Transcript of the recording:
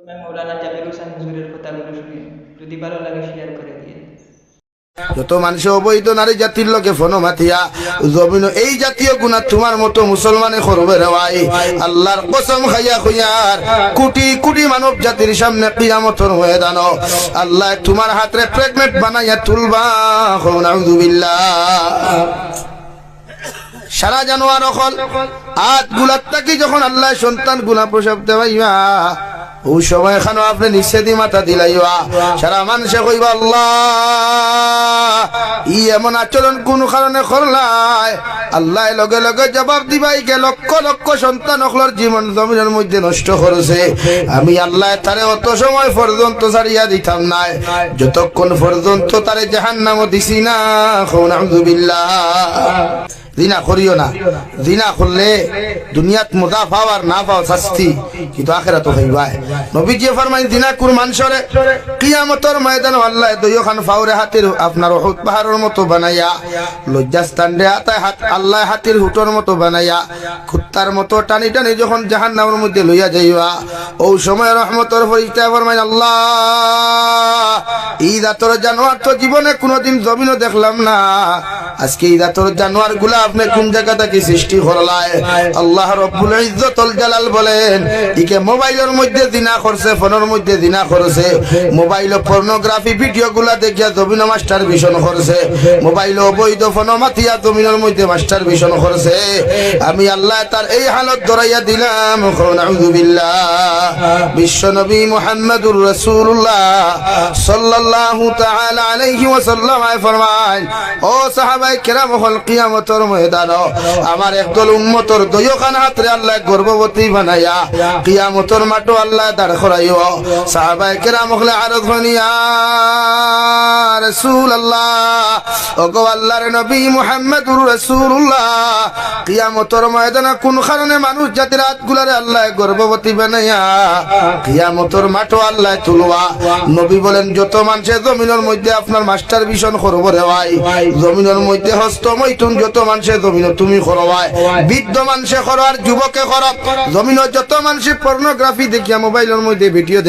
মৌলানা জাবির হোসেন হুজুরের কথাগুলো শুনে যদি ভালো লাগে শেয়ার করে দিয়ে। যত মানুষ অবৈধ নারী জাতির লোকে ফোন মাতিয়া জমিন এই জাতীয় গুনাহ তোমার মতো মুসলমানে করবে রে ভাই। আল্লাহর কসম খাইয়া খুইয়ার কোটি কোটি মানব জাতির সামনে কিয়ামতের ময়দান আল্লাহ তোমার হাতে প্রেগনেন্ট বানাইয়া তুলবা। নাউযুবিল্লাহ। সারা জানোয়ার অকল আট গুলার তাকি যখন আল্লাহ সন্তান গুনা প্রসব দেওয়াইবা ও সময় এখানে আপনি নিষেধি মাথা দিলাইবা সারা মানুষে কইবা আল্লাহ ই এমন আচরণ কোন কারণে করলাই। আল্লাহ লগে লগে জবাব দিবাই কে লক্ষ লক্ষ সন্তান অকলর জীবন জমিনের মধ্যে নষ্ট করেছে। আমি আল্লাহ তারে অত সময় পর্যন্ত ছাড়িয়া দিতাম নাই যতক্ষণ পর্যন্ত তারে জাহান্নামে দিছি না। নাউযুবিল্লাহ। জিনা করিও না। জিনা করলে দুনিয়াত মজা পাও আর না পাও শাস্তি, কিন্তু আখিরাত হইবা। নবীজি ফরমাই জিনা কুর মানসরে কিয়ামতের ময়দানে আল্লাহ দুইখান ফাওরে হাতির আপনার উহুদ পাহাড়ের মতো বানাইয়া লজ্জাস্থান রে আতায় হাত আল্লাহ হাতির হুটর মতো বানাইয়া কুত্তার মতো টানি টানি যখন জাহান্নামের মধ্যে লইয়া যাইবা ওই সময় রহমতের ফরিস্তা ফরমাই আল্লাহ ঈদ আতর জানোয়ার তো জীবনে কোনোদিন জমিনও দেখলাম না, আজকে ঈদ আতর জানোয়ার গুলা আপনি কোন জায়গা থেকে সৃষ্টি করলাই। আল্লাহ রব্বুল ইজ্জতুল জালাল বলেন ইকে মোবাইলের মধ্যে জিনা করছে, ফোনের মধ্যে জিনা করছে, মোবাইল পর্নোগ্রাফি ভিডিও গুলা দেখিয়া জমিন মাস্টার ভিশন করছে, মোবাইল অবৈধ ফোন মাতিয়া জমিনের মধ্যে মাস্টার ভিশন করছে। আমি আল্লাহ তার এই হালত ধরাইয়া দিলাম। নাউযুবিল্লাহ। বিশ্ব নবী মুহাম্মদুর রাসূলুল্লাহ সাল্লাল্লাহু তাআলা আলাইহি ওয়াসাল্লাম ফরমান ও সাহাবায়ে কেরাম হল কিয়ামতের ময়দান আমার একদল উম্মতর দুইখান হাতে আল্লাহ গর্ভবতী বানাইয়া কিয়ামতের মাঠে আল্লাহ দাঁড় করাইও। সাহাবায়ে কেরাম হলে আরজ হনিয়া রাসূলুল্লাহ ওগো আল্লাহর নবী মুহাম্মদুর রাসূলুল্লাহ কিয়ামতের ময়দানে কোন কারণে মানুষ জাতির হাতগুলারে আল্লাহ গর্ভবতী বানাইয়া কিয়ামতের মাঠে আল্লাহ তুলবা। নবী বলেন যত মানুষে জমিনের মধ্যে আপনার মাস্টার ভিশন করব রে ভাই, জমিনের মধ্যে হস্তমৈথুন যত মানুষে জমিনে তুমি করো ভাই, বৃদ্ধ মানুষে করো আর যুবকে করো, জমিনের যত মানুষে পর্নোগ্রাফি দেখিয়া মোবাইলের মধ্যে ভিডিও